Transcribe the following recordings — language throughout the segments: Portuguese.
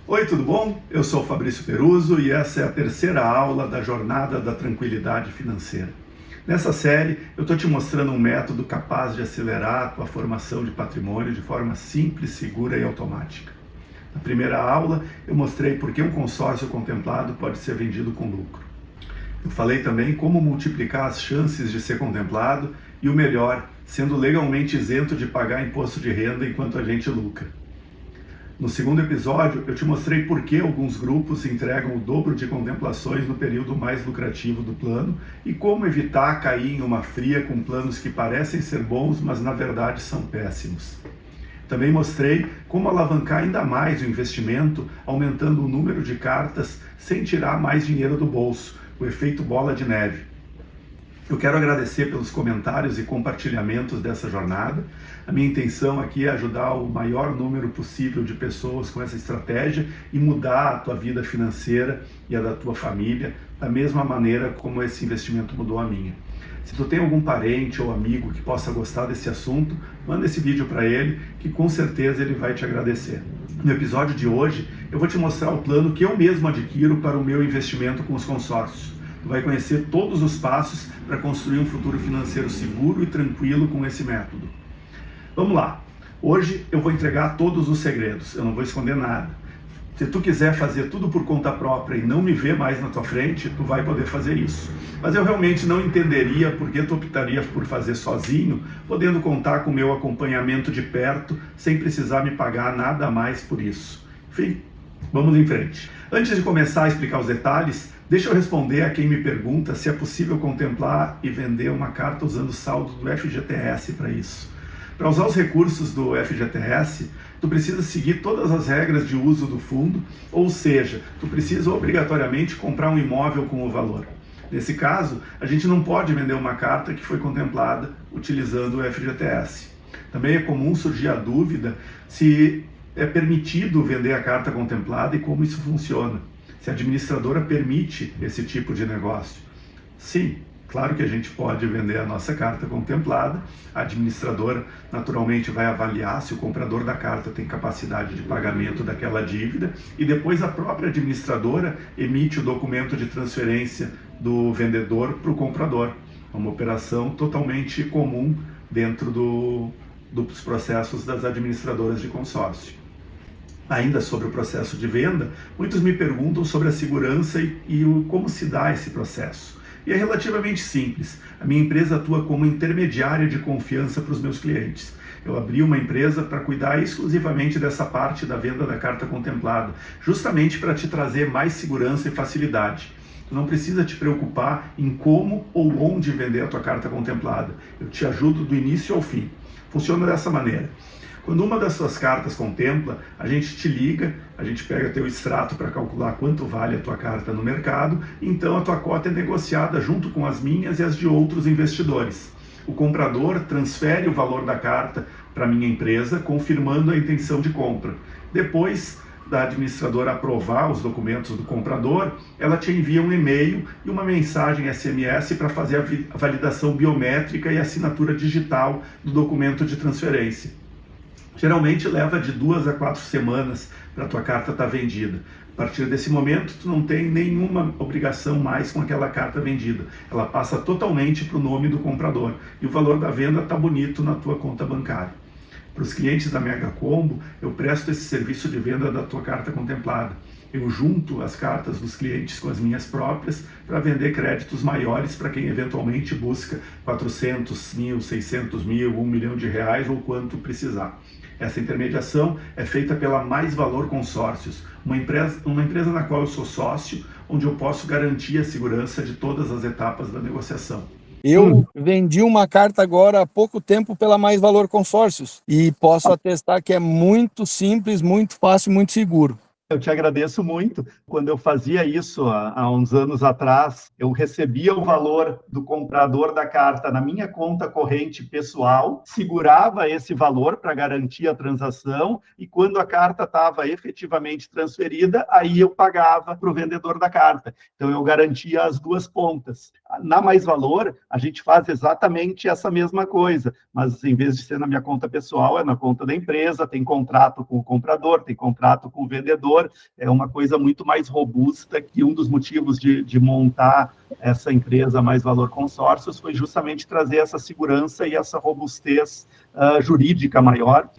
Oi, tudo bom? Eu sou Fabrício Peruso e essa é a terceira aula da Jornada da Tranquilidade Financeira. Nessa série, eu estou te mostrando um método capaz de acelerar a tua formação de patrimônio de forma simples, segura e automática. Na primeira aula, eu mostrei por que um consórcio contemplado pode ser vendido com lucro. Eu falei também como multiplicar as chances de ser contemplado e o melhor, sendo legalmente isento de pagar imposto de renda enquanto a gente lucra. No segundo episódio, eu te mostrei por que alguns grupos entregam o dobro de contemplações no período mais lucrativo do plano e como evitar cair em uma fria com planos que parecem ser bons, mas na verdade são péssimos. Também mostrei como alavancar ainda mais o investimento, aumentando o número de cartas sem tirar mais dinheiro do bolso, o efeito bola de neve. Eu quero agradecer pelos comentários e compartilhamentos dessa jornada. A minha intenção aqui é ajudar o maior número possível de pessoas com essa estratégia e mudar a tua vida financeira e a da tua família da mesma maneira como esse investimento mudou a minha. Se tu tem algum parente ou amigo que possa gostar desse assunto, manda esse vídeo para ele, que com certeza ele vai te agradecer. No episódio de hoje, eu vou te mostrar o plano que eu mesmo adquiro para o meu investimento com os consórcios. Tu vai conhecer todos os passos para construir um futuro financeiro seguro e tranquilo com esse método. Vamos lá. Hoje eu vou entregar todos os segredos, eu não vou esconder nada. Se tu quiser fazer tudo por conta própria e não me ver mais na tua frente, tu vai poder fazer isso. Mas eu realmente não entenderia por que tu optaria por fazer sozinho, podendo contar com o meu acompanhamento de perto, sem precisar me pagar nada a mais por isso. Enfim, vamos em frente. Antes de começar a explicar os detalhes, deixa eu responder a quem me pergunta se é possível contemplar e vender uma carta usando o saldo do FGTS para isso. Para usar os recursos do FGTS, tu precisa seguir todas as regras de uso do fundo, ou seja, tu precisa obrigatoriamente comprar um imóvel com o valor. Nesse caso, a gente não pode vender uma carta que foi contemplada utilizando o FGTS. Também é comum surgir a dúvida se é permitido vender a carta contemplada e como isso funciona. Se a administradora permite esse tipo de negócio. Sim, claro que a gente pode vender a nossa carta contemplada. A administradora naturalmente vai avaliar se o comprador da carta tem capacidade de pagamento daquela dívida e depois a própria administradora emite o documento de transferência do vendedor para o comprador. É uma operação totalmente comum dentro dos processos das administradoras de consórcio. Ainda sobre o processo de venda, muitos me perguntam sobre a segurança e como se dá esse processo. E é relativamente simples. A minha empresa atua como intermediária de confiança para os meus clientes. Eu abri uma empresa para cuidar exclusivamente dessa parte da venda da carta contemplada, justamente para te trazer mais segurança e facilidade. Tu não precisa te preocupar em como ou onde vender a tua carta contemplada. Eu te ajudo do início ao fim. Funciona dessa maneira. Quando uma das suas cartas contempla, a gente te liga, a gente pega teu extrato para calcular quanto vale a tua carta no mercado, então a tua cota é negociada junto com as minhas e as de outros investidores. O comprador transfere o valor da carta para a minha empresa, confirmando a intenção de compra. Depois da administradora aprovar os documentos do comprador, ela te envia um e-mail e uma mensagem SMS para fazer a validação biométrica e assinatura digital do documento de transferência. Geralmente leva de 2 a 4 semanas para a tua carta estar vendida. A partir desse momento, tu não tem nenhuma obrigação mais com aquela carta vendida. Ela passa totalmente para o nome do comprador e o valor da venda está bonito na tua conta bancária. Para os clientes da Mega Combo, eu presto esse serviço de venda da tua carta contemplada. Eu junto as cartas dos clientes com as minhas próprias para vender créditos maiores para quem eventualmente busca 400 mil, 600 mil, R$1 milhão ou quanto precisar. Essa intermediação é feita pela Mais Valor Consórcios, uma empresa na qual eu sou sócio, onde eu posso garantir a segurança de todas as etapas da negociação. Eu vendi uma carta agora há pouco tempo pela Mais Valor Consórcios e posso atestar que é muito simples, muito fácil, muito seguro. Eu te agradeço muito. Quando eu fazia isso há uns anos atrás, eu recebia o valor do comprador da carta na minha conta corrente pessoal, segurava esse valor para garantir a transação e quando a carta estava efetivamente transferida, aí eu pagava para o vendedor da carta. Então eu garantia as duas pontas. Na Mais Valor, a gente faz exatamente essa mesma coisa, mas em vez de ser na minha conta pessoal, é na conta da empresa, tem contrato com o comprador, tem contrato com o vendedor, investidor, é uma coisa muito mais robusta, que um dos motivos de montar essa empresa Mais Valor Consórcios foi justamente trazer essa segurança e essa robustez jurídica maior.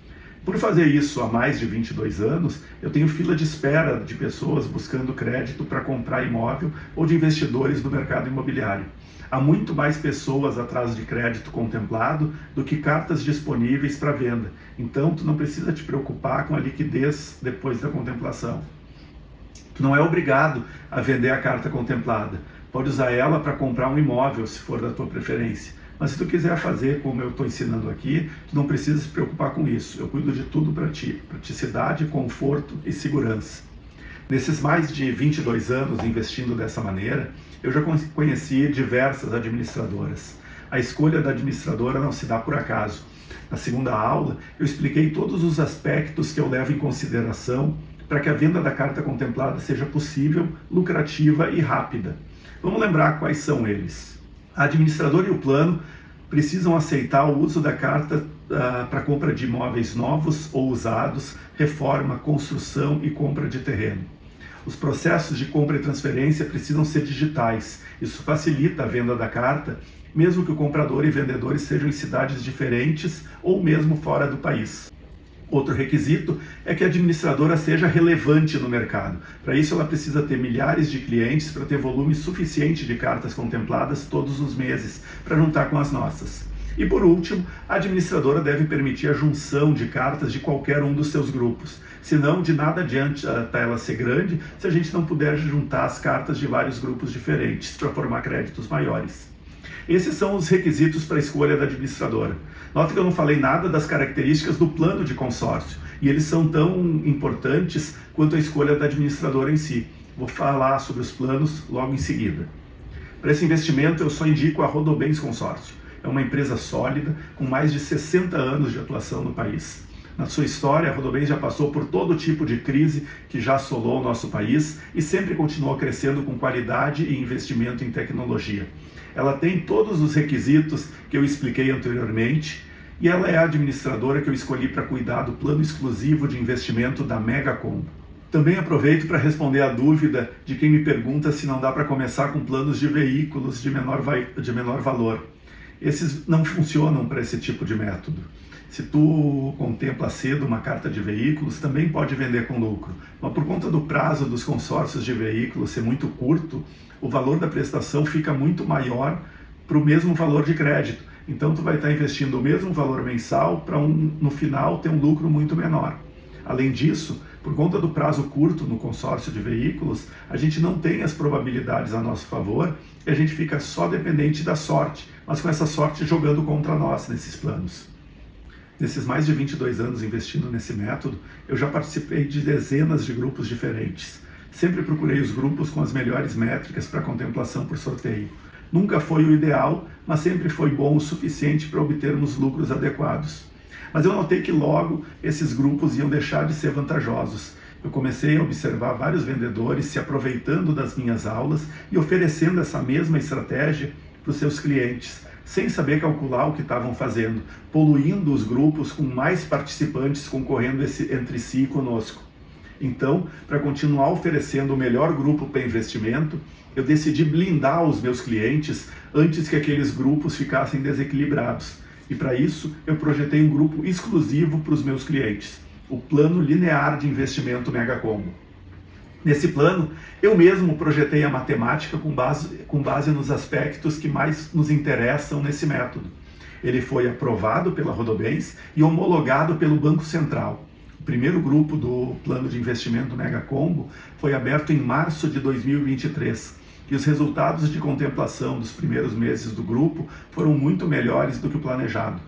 Por fazer isso há mais de 22 anos, eu tenho fila de espera de pessoas buscando crédito para comprar imóvel ou de investidores do mercado imobiliário. Há muito mais pessoas atrás de crédito contemplado do que cartas disponíveis para venda. Então, tu não precisa te preocupar com a liquidez depois da contemplação. Tu não é obrigado a vender a carta contemplada. Pode usar ela para comprar um imóvel, se for da tua preferência. Mas se tu quiser fazer como eu estou ensinando aqui, tu não precisa se preocupar com isso. Eu cuido de tudo para ti. Praticidade, conforto e segurança. Nesses mais de 22 anos investindo dessa maneira, eu já conheci diversas administradoras. A escolha da administradora não se dá por acaso. Na segunda aula, eu expliquei todos os aspectos que eu levo em consideração para que a venda da carta contemplada seja possível, lucrativa e rápida. Vamos lembrar quais são eles. A administradora e o plano precisam aceitar o uso da carta para compra de imóveis novos ou usados, reforma, construção e compra de terreno. Os processos de compra e transferência precisam ser digitais. Isso facilita a venda da carta, mesmo que o comprador e vendedores sejam em cidades diferentes ou mesmo fora do país. Outro requisito é que a administradora seja relevante no mercado. Para isso, ela precisa ter milhares de clientes para ter volume suficiente de cartas contempladas todos os meses, para juntar com as nossas. E por último, a administradora deve permitir a junção de cartas de qualquer um dos seus grupos. Senão, de nada adianta ela ser grande se a gente não puder juntar as cartas de vários grupos diferentes para formar créditos maiores. Esses são os requisitos para a escolha da administradora. Nota que eu não falei nada das características do plano de consórcio, e eles são tão importantes quanto a escolha da administradora em si. Vou falar sobre os planos logo em seguida. Para esse investimento, eu só indico a Rodobens Consórcio. É uma empresa sólida, com mais de 60 anos de atuação no país. Na sua história, a Rodobens já passou por todo tipo de crise que já assolou o nosso país e sempre continuou crescendo com qualidade e investimento em tecnologia. Ela tem todos os requisitos que eu expliquei anteriormente e ela é a administradora que eu escolhi para cuidar do plano exclusivo de investimento da Megacombo. Também aproveito para responder a dúvida de quem me pergunta se não dá para começar com planos de veículos de menor valor. Esses não funcionam para esse tipo de método. Se tu contempla cedo uma carta de veículos, também pode vender com lucro. Mas por conta do prazo dos consórcios de veículos ser muito curto, o valor da prestação fica muito maior para o mesmo valor de crédito. Então tu vai estar investindo o mesmo valor mensal para no final ter um lucro muito menor. Além disso, por conta do prazo curto no consórcio de veículos, a gente não tem as probabilidades a nosso favor e a gente fica só dependente da sorte, mas com essa sorte jogando contra nós nesses planos. Nesses mais de 22 anos investindo nesse método, eu já participei de dezenas de grupos diferentes. Sempre procurei os grupos com as melhores métricas para contemplação por sorteio. Nunca foi o ideal, mas sempre foi bom o suficiente para obtermos lucros adequados. Mas eu notei que logo esses grupos iam deixar de ser vantajosos. Eu comecei a observar vários vendedores se aproveitando das minhas aulas e oferecendo essa mesma estratégia para os seus clientes, sem saber calcular o que estavam fazendo, poluindo os grupos com mais participantes concorrendo entre si e conosco. Então, para continuar oferecendo o melhor grupo para investimento, eu decidi blindar os meus clientes antes que aqueles grupos ficassem desequilibrados. E para isso, eu projetei um grupo exclusivo para os meus clientes, o Plano Linear de Investimento Megacombo. Nesse plano, eu mesmo projetei a matemática com base nos aspectos que mais nos interessam nesse método. Ele foi aprovado pela Rodobens e homologado pelo Banco Central. O primeiro grupo do plano de investimento Megacombo foi aberto em março de 2023 e os resultados de contemplação dos primeiros meses do grupo foram muito melhores do que o planejado.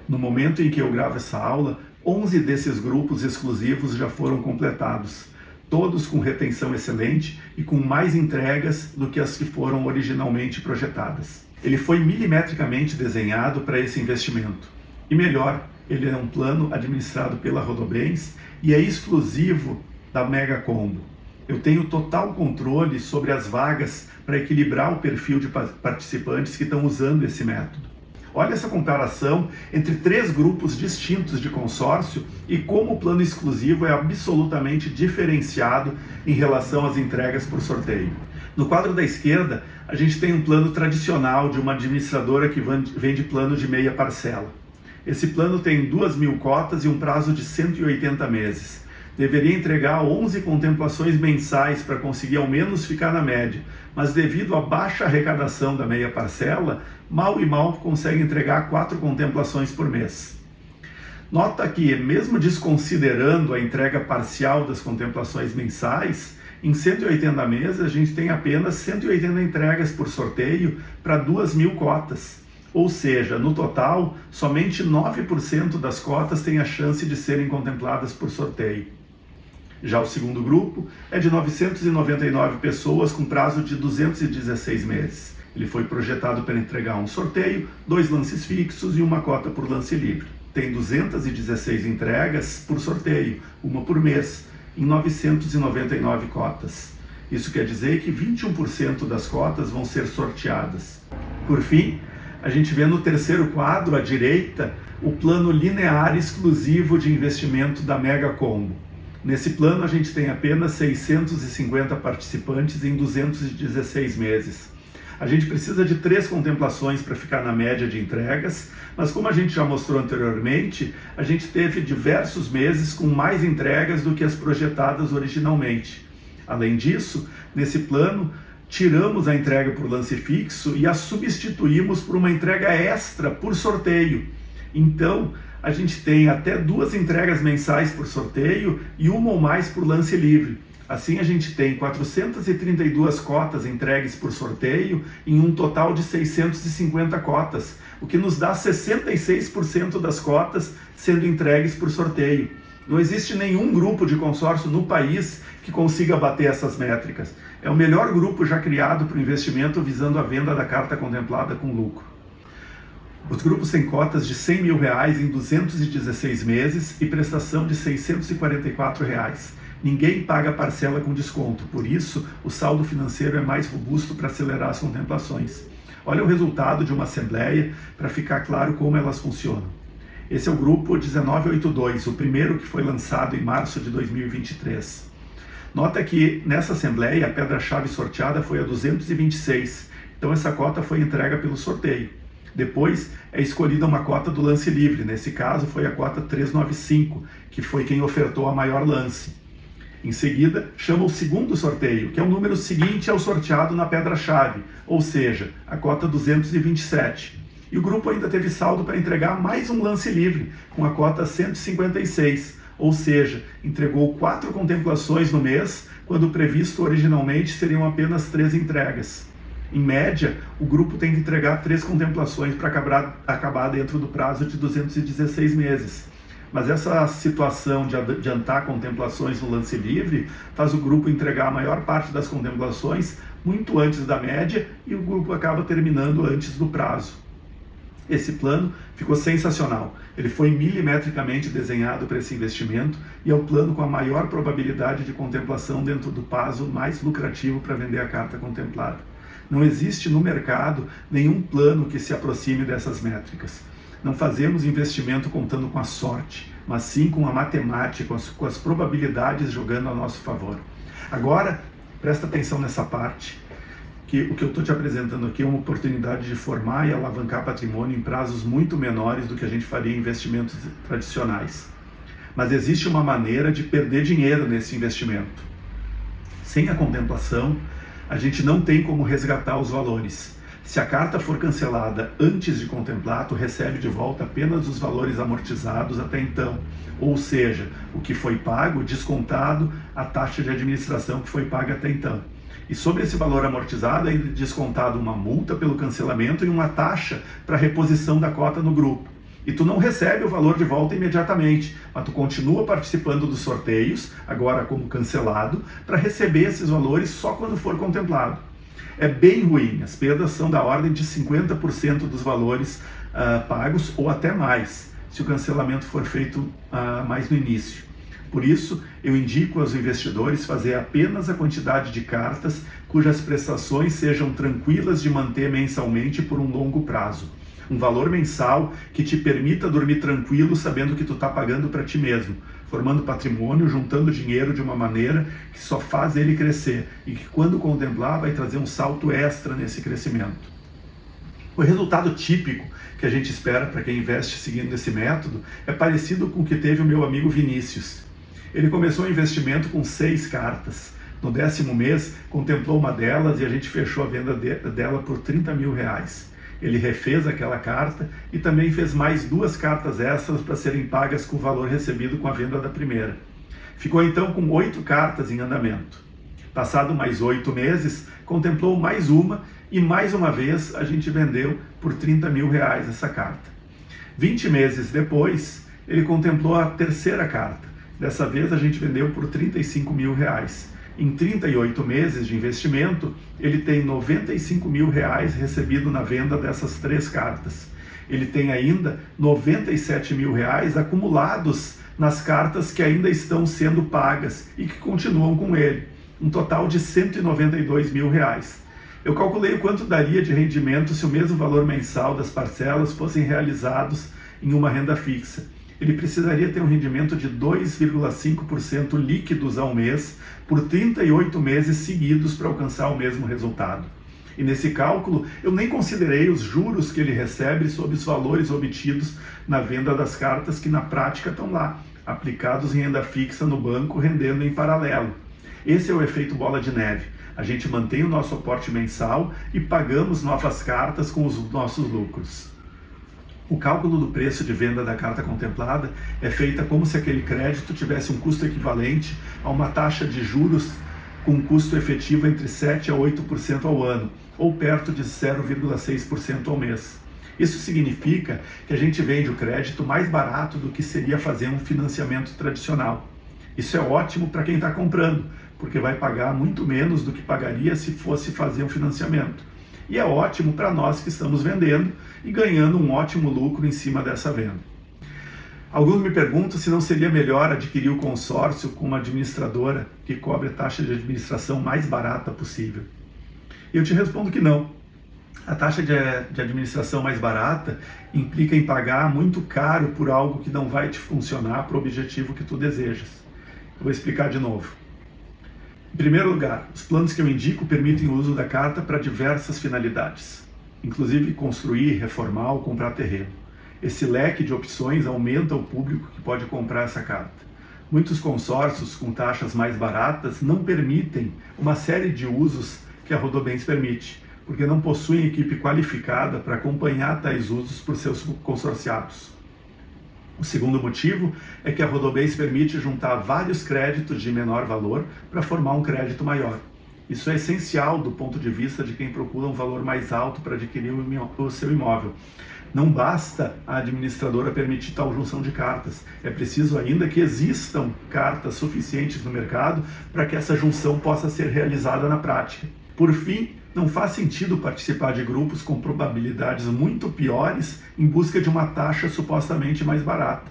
No momento em que eu gravo essa aula, 11 desses grupos exclusivos já foram completados, todos com retenção excelente e com mais entregas do que as que foram originalmente projetadas. Ele foi milimetricamente desenhado para esse investimento. E melhor, ele é um plano administrado pela Rodobens e é exclusivo da Megacombo. Eu tenho total controle sobre as vagas para equilibrar o perfil de participantes que estão usando esse método. Olha essa comparação entre 3 grupos distintos de consórcio e como o plano exclusivo é absolutamente diferenciado em relação às entregas por sorteio. No quadro da esquerda, a gente tem um plano tradicional de uma administradora que vende plano de meia parcela. Esse plano tem 2.000 cotas e um prazo de 180 meses. Deveria entregar 11 contemplações mensais para conseguir ao menos ficar na média, mas devido à baixa arrecadação da meia parcela, mal e mal consegue entregar 4 contemplações por mês. Nota que, mesmo desconsiderando a entrega parcial das contemplações mensais, em 180 meses a gente tem apenas 180 entregas por sorteio para 2.000 cotas. Ou seja, no total, somente 9% das cotas têm a chance de serem contempladas por sorteio. Já o segundo grupo é de 999 pessoas com prazo de 216 meses. Ele foi projetado para entregar um sorteio, 2 lances fixos e uma cota por lance livre. Tem 216 entregas por sorteio, uma por mês, em 999 cotas. Isso quer dizer que 21% das cotas vão ser sorteadas. Por fim, a gente vê no terceiro quadro, à direita, o plano linear exclusivo de investimento da Mega Combo. Nesse plano, a gente tem apenas 650 participantes em 216 meses. A gente precisa de 3 contemplações para ficar na média de entregas, mas como a gente já mostrou anteriormente, a gente teve diversos meses com mais entregas do que as projetadas originalmente. Além disso, nesse plano, tiramos a entrega por lance fixo e a substituímos por uma entrega extra por sorteio. Então, a gente tem até 2 entregas mensais por sorteio e uma ou mais por lance livre. Assim, a gente tem 432 cotas entregues por sorteio em um total de 650 cotas, o que nos dá 66% das cotas sendo entregues por sorteio. Não existe nenhum grupo de consórcio no país que consiga bater essas métricas. É o melhor grupo já criado para o investimento visando a venda da carta contemplada com lucro. Os grupos têm cotas de R$100 mil em 216 meses e prestação de R$644. Ninguém paga parcela com desconto, por isso o saldo financeiro é mais robusto para acelerar as contemplações. Olha o resultado de uma assembleia para ficar claro como elas funcionam. Esse é o grupo 1982, o primeiro que foi lançado em março de 2023. Nota que nessa assembleia a pedra-chave sorteada foi a 226, então essa cota foi entregue pelo sorteio. Depois é escolhida uma cota do lance livre, nesse caso foi a cota 395, que foi quem ofertou a maior lance. Em seguida, chama o segundo sorteio, que é o número seguinte ao sorteado na pedra-chave, ou seja, a cota 227. E o grupo ainda teve saldo para entregar mais um lance livre, com a cota 156, ou seja, entregou 4 contemplações no mês, quando previsto originalmente seriam apenas 3 entregas. Em média, o grupo tem que entregar 3 contemplações para acabar dentro do prazo de 216 meses. Mas essa situação de adiantar contemplações no lance livre faz o grupo entregar a maior parte das contemplações muito antes da média e o grupo acaba terminando antes do prazo. Esse plano ficou sensacional. Ele foi milimetricamente desenhado para esse investimento e é o plano com a maior probabilidade de contemplação dentro do prazo mais lucrativo para vender a carta contemplada. Não existe no mercado nenhum plano que se aproxime dessas métricas. Não fazemos investimento contando com a sorte, mas sim com a matemática, com as probabilidades jogando a nosso favor. Agora, presta atenção nessa parte, que o que eu estou te apresentando aqui é uma oportunidade de formar e alavancar patrimônio em prazos muito menores do que a gente faria em investimentos tradicionais. Mas existe uma maneira de perder dinheiro nesse investimento. Sem a contemplação, a gente não tem como resgatar os valores. Se a carta for cancelada antes de contemplar, tu recebe de volta apenas os valores amortizados até então, ou seja, o que foi pago descontado a taxa de administração que foi paga até então. E sobre esse valor amortizado é descontado uma multa pelo cancelamento e uma taxa para reposição da cota no grupo. E tu não recebe o valor de volta imediatamente, mas tu continua participando dos sorteios, agora como cancelado, para receber esses valores só quando for contemplado. É bem ruim, as perdas são da ordem de 50% dos valores pagos ou até mais, se o cancelamento for feito mais no início. Por isso, eu indico aos investidores fazer apenas a quantidade de cartas cujas prestações sejam tranquilas de manter mensalmente por um longo prazo. Um valor mensal que te permita dormir tranquilo sabendo que tu está pagando para ti mesmo, formando patrimônio, juntando dinheiro de uma maneira que só faz ele crescer e que quando contemplar vai trazer um salto extra nesse crescimento. O resultado típico que a gente espera para quem investe seguindo esse método é parecido com o que teve o meu amigo Vinícius. Ele começou o investimento com 6 cartas. No 10º mês, contemplou uma delas e a gente fechou a venda dela por R$30 mil. Ele refez aquela carta e também fez mais 2 cartas extras para serem pagas com o valor recebido com a venda da primeira. Ficou então com 8 cartas em andamento. Passado mais 8 meses, contemplou mais uma e mais uma vez a gente vendeu por R$30 mil essa carta. 20 meses depois, ele contemplou a terceira carta. Dessa vez a gente vendeu por R$35 mil. Em 38 meses de investimento, ele tem R$95 mil recebido na venda dessas 3 cartas. Ele tem ainda R$97 mil acumulados nas cartas que ainda estão sendo pagas e que continuam com ele. Um total de R$192 mil. Eu calculei o quanto daria de rendimento se o mesmo valor mensal das parcelas fossem realizados em uma renda fixa. Ele precisaria ter um rendimento de 2,5% líquidos ao mês por 38 meses seguidos para alcançar o mesmo resultado. E nesse cálculo, eu nem considerei os juros que ele recebe sobre os valores obtidos na venda das cartas que na prática estão lá, aplicados em renda fixa no banco, rendendo em paralelo. Esse é o efeito bola de neve. A gente mantém o nosso aporte mensal e pagamos novas cartas com os nossos lucros. O cálculo do preço de venda da carta contemplada é feita como se aquele crédito tivesse um custo equivalente a uma taxa de juros com um custo efetivo entre 7% a 8% ao ano, ou perto de 0,6% ao mês. Isso significa que a gente vende o crédito mais barato do que seria fazer um financiamento tradicional. Isso é ótimo para quem está comprando, porque vai pagar muito menos do que pagaria se fosse fazer um financiamento. E é ótimo para nós que estamos vendendo e ganhando um ótimo lucro em cima dessa venda. Alguns me perguntam se não seria melhor adquirir o consórcio com uma administradora que cobre a taxa de administração mais barata possível. E eu te respondo que não. A taxa de administração mais barata implica em pagar muito caro por algo que não vai te funcionar para o objetivo que tu desejas. Eu vou explicar de novo. Em primeiro lugar, os planos que eu indico permitem o uso da carta para diversas finalidades, inclusive construir, reformar ou comprar terreno. Esse leque de opções aumenta o público que pode comprar essa carta. Muitos consórcios com taxas mais baratas não permitem uma série de usos que a Rodobens permite, porque não possuem equipe qualificada para acompanhar tais usos por seus consorciados. O segundo motivo é que a Rodobens permite juntar vários créditos de menor valor para formar um crédito maior. Isso é essencial do ponto de vista de quem procura um valor mais alto para adquirir o seu imóvel. Não basta a administradora permitir tal junção de cartas. É preciso ainda que existam cartas suficientes no mercado para que essa junção possa ser realizada na prática. Por fim, não faz sentido participar de grupos com probabilidades muito piores em busca de uma taxa supostamente mais barata.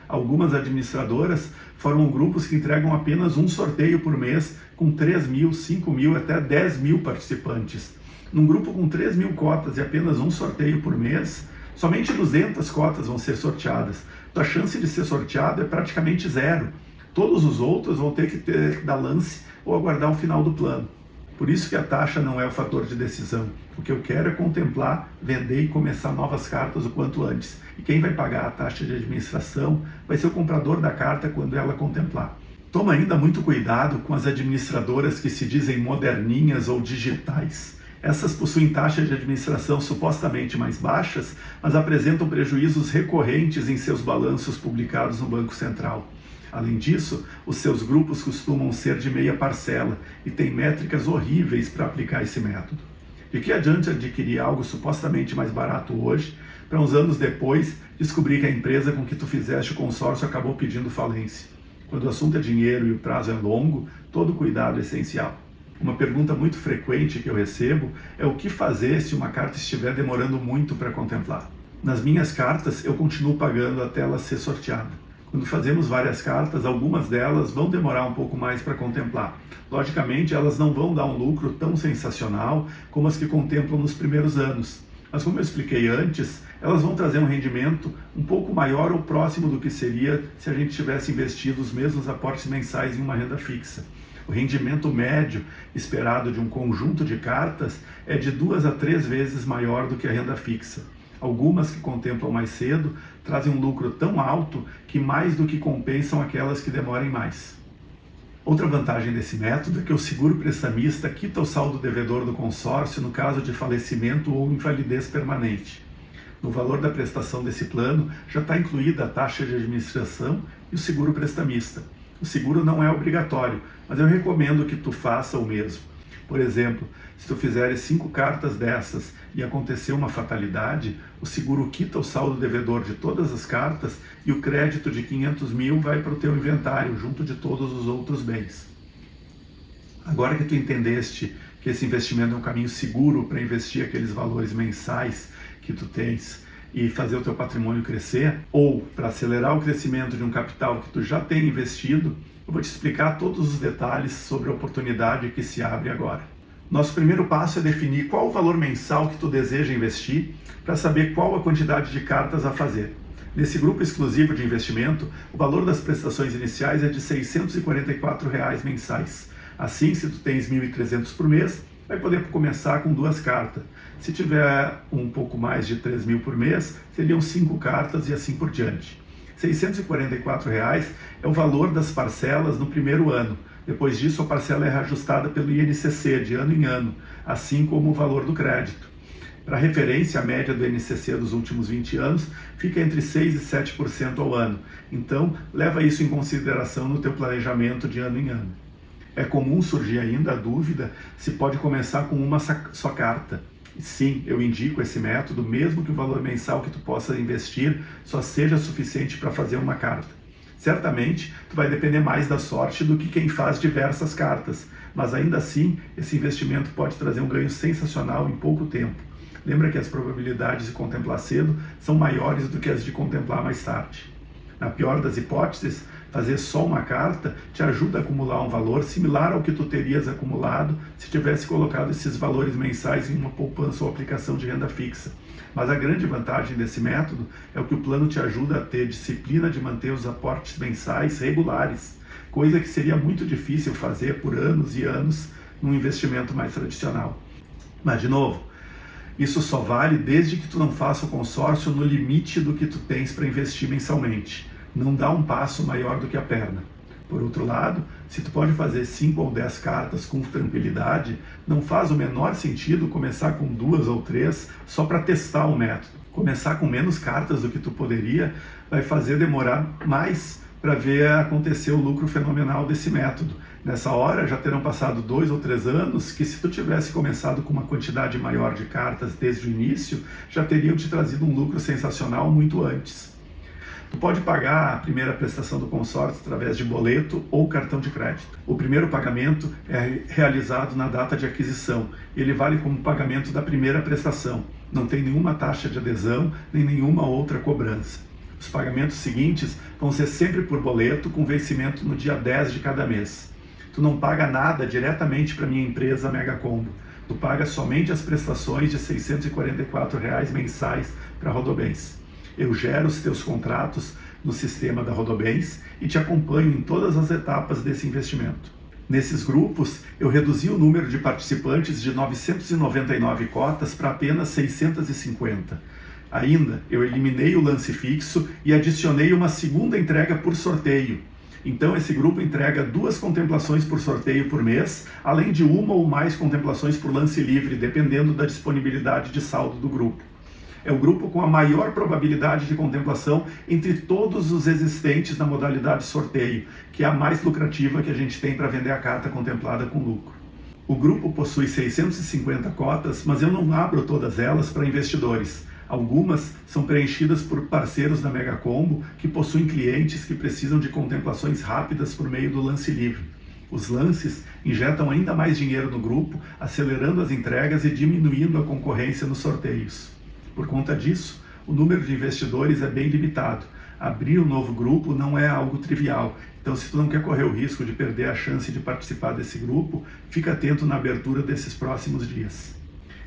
Algumas administradoras formam grupos que entregam apenas um sorteio por mês com 3 mil, 5 mil, até 10 mil participantes. Num grupo com 3 mil cotas e apenas um sorteio por mês, somente 200 cotas vão ser sorteadas. A chance de ser sorteado é praticamente zero. Todos os outros vão ter que dar lance ou aguardar o final do plano. Por isso que a taxa não é o fator de decisão. O que eu quero é contemplar, vender e começar novas cartas o quanto antes. E quem vai pagar a taxa de administração vai ser o comprador da carta quando ela contemplar. Toma ainda muito cuidado com as administradoras que se dizem moderninhas ou digitais. Essas possuem taxas de administração supostamente mais baixas, mas apresentam prejuízos recorrentes em seus balanços publicados no Banco Central. Além disso, os seus grupos costumam ser de meia parcela e têm métricas horríveis para aplicar esse método. De que adianta adquirir algo supostamente mais barato hoje, para uns anos depois descobrir que a empresa com que tu fizeste o consórcio acabou pedindo falência? Quando o assunto é dinheiro e o prazo é longo, todo cuidado é essencial. Uma pergunta muito frequente que eu recebo é o que fazer se uma carta estiver demorando muito para contemplar. Nas minhas cartas, eu continuo pagando até ela ser sorteada. Quando fazemos várias cartas, algumas delas vão demorar um pouco mais para contemplar. Logicamente, elas não vão dar um lucro tão sensacional como as que contemplam nos primeiros anos. Mas como eu expliquei antes, elas vão trazer um rendimento um pouco maior ou próximo do que seria se a gente tivesse investido os mesmos aportes mensais em uma renda fixa. O rendimento médio esperado de um conjunto de cartas é de 2 a 3 vezes maior do que a renda fixa. Algumas que contemplam mais cedo trazem um lucro tão alto que mais do que compensam aquelas que demorem mais. Outra vantagem desse método é que o seguro prestamista quita o saldo devedor do consórcio no caso de falecimento ou invalidez permanente. No valor da prestação desse plano já está incluída a taxa de administração e o seguro prestamista. O seguro não é obrigatório, mas eu recomendo que tu faça o mesmo. Por exemplo, se tu fizeres 5 cartas dessas e acontecer uma fatalidade, o seguro quita o saldo devedor de todas as cartas e o crédito de 500 mil vai para o teu inventário, junto de todos os outros bens. Agora que tu entendeste que esse investimento é um caminho seguro para investir aqueles valores mensais que tu tens e fazer o teu patrimônio crescer, ou para acelerar o crescimento de um capital que tu já tem investido, eu vou te explicar todos os detalhes sobre a oportunidade que se abre agora. Nosso primeiro passo é definir qual o valor mensal que tu deseja investir para saber qual a quantidade de cartas a fazer. Nesse grupo exclusivo de investimento, o valor das prestações iniciais é de R$ 644 mensais. Assim, se tu tens 1.300 por mês, vai poder começar com 2 cartas. Se tiver um pouco mais de 3 mil por mês, seriam 5 cartas e assim por diante. R$ 644 é o valor das parcelas no primeiro ano. Depois disso, a parcela é reajustada pelo INCC de ano em ano, assim como o valor do crédito. Para referência, a média do INCC dos últimos 20 anos fica entre 6% e 7% ao ano. Então, leva isso em consideração no teu planejamento de ano em ano. É comum surgir ainda a dúvida se pode começar com uma só carta. Sim, eu indico esse método, mesmo que o valor mensal que tu possa investir só seja suficiente para fazer uma carta. Certamente, tu vai depender mais da sorte do que quem faz diversas cartas, mas ainda assim, esse investimento pode trazer um ganho sensacional em pouco tempo. Lembra que as probabilidades de contemplar cedo são maiores do que as de contemplar mais tarde. Na pior das hipóteses, fazer só uma carta te ajuda a acumular um valor similar ao que tu terias acumulado se tivesse colocado esses valores mensais em uma poupança ou aplicação de renda fixa. Mas a grande vantagem desse método é que o plano te ajuda a ter disciplina de manter os aportes mensais regulares, coisa que seria muito difícil fazer por anos e anos num investimento mais tradicional. Mas, de novo, isso só vale desde que tu não faça o consórcio no limite do que tu tens para investir mensalmente. Não dá um passo maior do que a perna. Por outro lado, se tu pode fazer 5 ou 10 cartas com tranquilidade, não faz o menor sentido começar com 2 ou 3 só para testar o método. Começar com menos cartas do que tu poderia vai fazer demorar mais para ver acontecer o lucro fenomenal desse método. Nessa hora já terão passado 2 ou 3 anos que, se tu tivesse começado com uma quantidade maior de cartas desde o início, já teriam te trazido um lucro sensacional muito antes. Tu pode pagar a primeira prestação do consórcio através de boleto ou cartão de crédito. O primeiro pagamento é realizado na data de aquisição. Ele vale como pagamento da primeira prestação. Não tem nenhuma taxa de adesão nem nenhuma outra cobrança. Os pagamentos seguintes vão ser sempre por boleto, com vencimento no dia 10 de cada mês. Tu não paga nada diretamente para a minha empresa Megacombo. Tu paga somente as prestações de R$ 644 mensais para a Rodobens. Eu gero os teus contratos no sistema da Rodobens e te acompanho em todas as etapas desse investimento. Nesses grupos, eu reduzi o número de participantes de 999 cotas para apenas 650. Ainda, eu eliminei o lance fixo e adicionei uma segunda entrega por sorteio. Então, esse grupo entrega 2 contemplações por sorteio por mês, além de 1 ou mais contemplações por lance livre, dependendo da disponibilidade de saldo do grupo. É o grupo com a maior probabilidade de contemplação entre todos os existentes na modalidade sorteio, que é a mais lucrativa que a gente tem para vender a carta contemplada com lucro. O grupo possui 650 cotas, mas eu não abro todas elas para investidores. Algumas são preenchidas por parceiros da Megacombo que possuem clientes que precisam de contemplações rápidas por meio do lance livre. Os lances injetam ainda mais dinheiro no grupo, acelerando as entregas e diminuindo a concorrência nos sorteios. Por conta disso, o número de investidores é bem limitado. Abrir um novo grupo não é algo trivial, então se tu não quer correr o risco de perder a chance de participar desse grupo, fica atento na abertura desses próximos dias.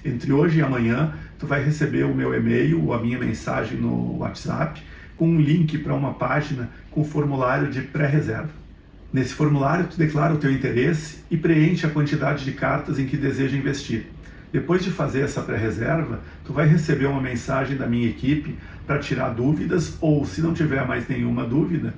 Entre hoje e amanhã, tu vai receber o meu e-mail ou a minha mensagem no WhatsApp com um link para uma página com formulário de pré-reserva. Nesse formulário, tu declara o teu interesse e preenche a quantidade de cartas em que deseja investir. Depois de fazer essa pré-reserva, tu vai receber uma mensagem da minha equipe para tirar dúvidas ou, se não tiver mais nenhuma dúvida,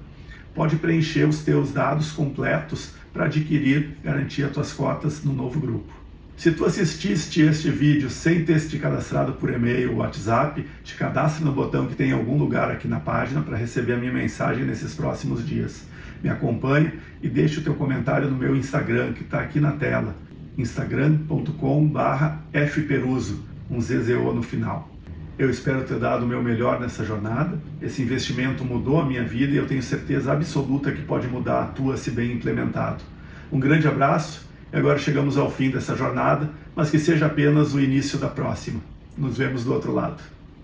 pode preencher os teus dados completos para adquirir, garantir as tuas cotas no novo grupo. Se tu assististe este vídeo sem ter te cadastrado por e-mail ou WhatsApp, te cadastre no botão que tem em algum lugar aqui na página para receber a minha mensagem nesses próximos dias. Me acompanhe e deixe o teu comentário no meu Instagram, que está aqui na tela, instagram.com/fperuso, um ZZO no final. Eu espero ter dado o meu melhor nessa jornada. Esse investimento mudou a minha vida e eu tenho certeza absoluta que pode mudar a tua se bem implementado. Um grande abraço e agora chegamos ao fim dessa jornada, mas que seja apenas o início da próxima. Nos vemos do outro lado.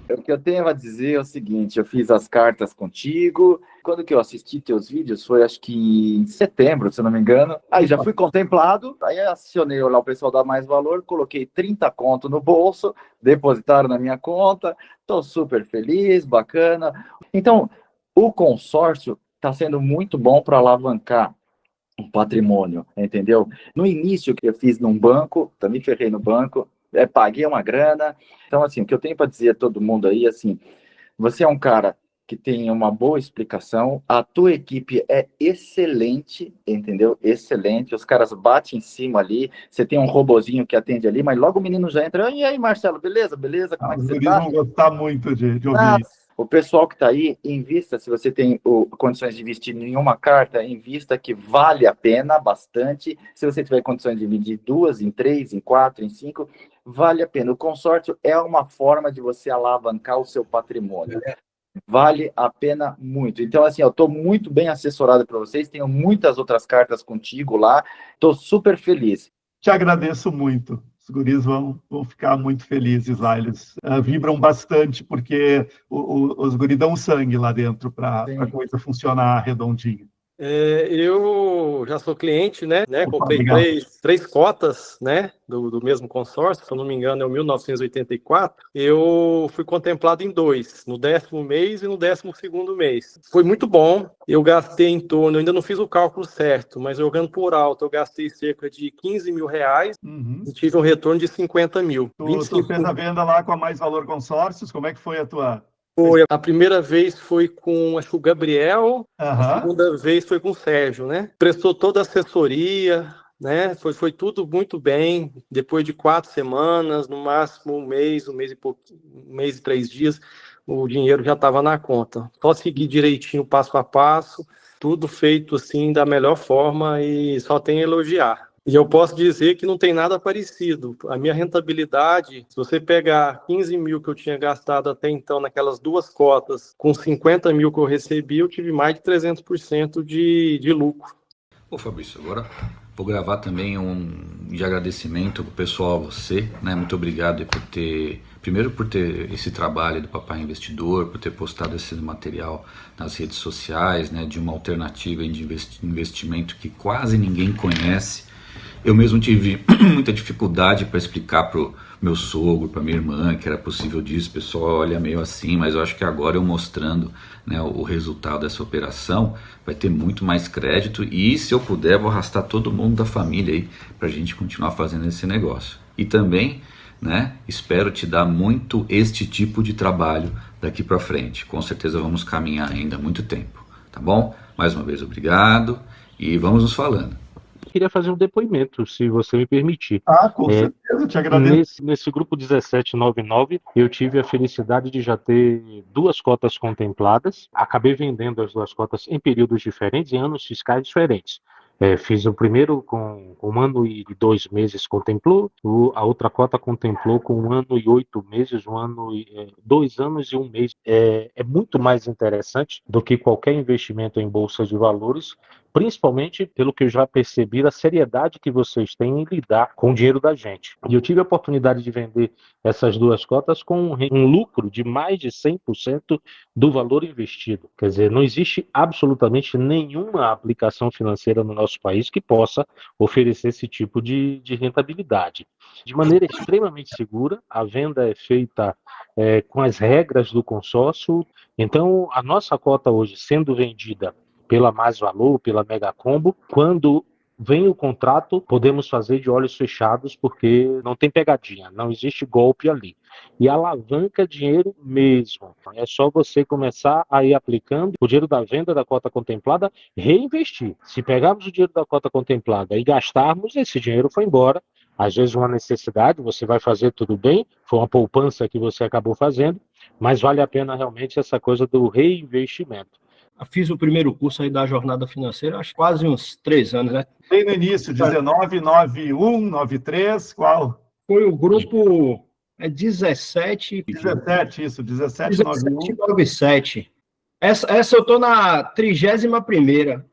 O que eu tenho a dizer é o seguinte, eu fiz as cartas contigo, quando que eu assisti teus vídeos foi acho que em setembro, se eu não me engano, aí já fui contemplado, aí acionei lá o pessoal da Mais Valor, coloquei 30 conto no bolso, depositaram na minha conta, tô super feliz, bacana. Então, o consórcio está sendo muito bom para alavancar um patrimônio, entendeu? No início que eu fiz num banco, também ferrei no banco, paguei uma grana. Então, assim, o que eu tenho para dizer a todo mundo aí, assim, você é um cara que tem uma boa explicação, a tua equipe é excelente, entendeu? Excelente, os caras batem em cima ali, você tem um robozinho que atende ali, mas logo o menino já entra, e aí, Marcelo, beleza? Beleza? Como é que Os você guris tá? vão gostar muito de ouvir. O pessoal que está aí, invista, se você tem condições de investir em uma carta, invista que vale a pena bastante. Se você tiver condições de dividir 2, em 3, em 4, em 5, vale a pena. O consórcio é uma forma de você alavancar o seu patrimônio. Vale a pena muito. Então, assim, eu estou muito bem assessorado para vocês, tenho muitas outras cartas contigo lá, estou super feliz. Te agradeço muito. Os guris vão ficar muito felizes lá. Eles vibram bastante, porque os guris dão sangue lá dentro para a coisa funcionar redondinho. Eu já sou cliente, né? Opa, Comprei três cotas, né? Do mesmo consórcio, se eu não me engano, é o 1984. Eu fui contemplado em 2, no 10º mês e no 12º mês. Foi muito bom. Eu gastei em torno, ainda não fiz o cálculo certo, mas jogando por alto, eu gastei cerca de 15 mil reais e tive um retorno de 50 mil. Tu fez a venda lá com a Mais Valor Consórcios? Como é que foi a tua... A primeira vez foi com, acho que o Gabriel, a segunda vez foi com o Sérgio, né? Prestou toda a assessoria, né? Foi tudo muito bem. Depois de 4 semanas, no máximo um mês e pouquinho, 1 mês e 3 dias, o dinheiro já estava na conta. Só seguir direitinho, passo a passo, tudo feito assim da melhor forma e só tem a elogiar. E eu posso dizer que não tem nada parecido. A minha rentabilidade, se você pegar 15 mil que eu tinha gastado até então naquelas 2 cotas, com 50 mil que eu recebi, eu tive mais de 300% de lucro. Ô Fabrício, agora vou gravar também de agradecimento pro pessoal, a você, né? Muito obrigado primeiro por ter esse trabalho do Papai Investidor, por ter postado esse material nas redes sociais, né? De uma alternativa de investimento que quase ninguém conhece. Eu mesmo tive muita dificuldade para explicar para o meu sogro, para minha irmã, que era possível disso. O pessoal olha meio assim, mas eu acho que agora eu mostrando, né, o resultado dessa operação, vai ter muito mais crédito e, se eu puder, vou arrastar todo mundo da família aí para a gente continuar fazendo esse negócio. E também, né, espero te dar muito este tipo de trabalho daqui para frente. Com certeza vamos caminhar ainda muito tempo, tá bom? Mais uma vez, obrigado e vamos nos falando. Queria fazer um depoimento, se você me permitir. Com certeza, te agradeço. Nesse grupo 1799, eu tive a felicidade de já ter 2 cotas contempladas. Acabei vendendo as 2 cotas em períodos diferentes, em anos fiscais diferentes. Fiz o primeiro com 1 ano e 2 meses contemplou, a outra cota contemplou com 1 ano e 8 meses, 2 anos e 1 mês. É muito mais interessante do que qualquer investimento em bolsa de valores, principalmente pelo que eu já percebi, a seriedade que vocês têm em lidar com o dinheiro da gente. E eu tive a oportunidade de vender essas 2 cotas com um lucro de mais de 100% do valor investido. Quer dizer, não existe absolutamente nenhuma aplicação financeira no nosso país que possa oferecer esse tipo de rentabilidade. De maneira extremamente segura, a venda é feita com as regras do consórcio. Então, a nossa cota hoje sendo vendida pela Mais Valor, pela Mega Combo, quando vem o contrato, podemos fazer de olhos fechados, porque não tem pegadinha, não existe golpe ali. E alavanca dinheiro mesmo. É só você começar a ir aplicando o dinheiro da venda da cota contemplada, reinvestir. Se pegarmos o dinheiro da cota contemplada e gastarmos, esse dinheiro foi embora. Às vezes uma necessidade, você vai fazer tudo bem, foi uma poupança que você acabou fazendo, mas vale a pena realmente essa coisa do reinvestimento. Fiz o primeiro curso aí da jornada financeira, acho quase uns 3 anos, né? Bem no início, 19, 91, 93, qual? Foi o grupo 17... 17, isso, 17, 91. 97. Essa eu tô na 31ª.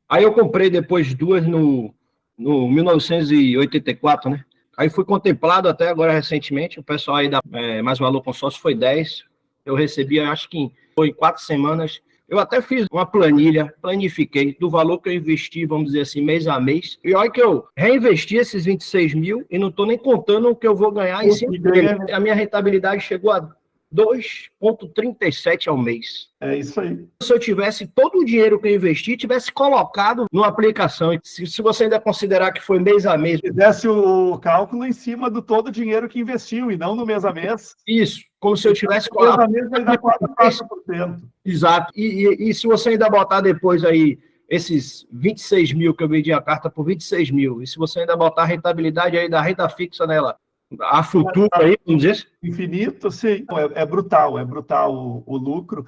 Aí eu comprei depois 2 no 1984, né? Aí fui contemplado até agora recentemente, o pessoal aí da Mais Valor Consórcio foi 10. Eu recebi, acho que foi 4 semanas. Eu até fiz uma planilha, planifiquei do valor que eu investi, vamos dizer assim, mês a mês. E olha que eu reinvesti esses 26 mil e não estou nem contando o que eu vou ganhar em cima dele. A minha rentabilidade chegou a 2,37 ao mês. É isso aí. Se eu tivesse todo o dinheiro que eu investi, tivesse colocado numa aplicação, se você ainda considerar que foi mês a mês... Fizesse o cálculo em cima do todo o dinheiro que investiu e não no mês a mês. Isso, como se eu tivesse... Mês a mês vai dar 4%. Exato. E se você ainda botar depois aí esses 26 mil que eu vendi a carta por 26 mil, e se você ainda botar a rentabilidade aí da renda fixa nela, a futura aí, vamos dizer? Infinito, sim. É brutal o lucro.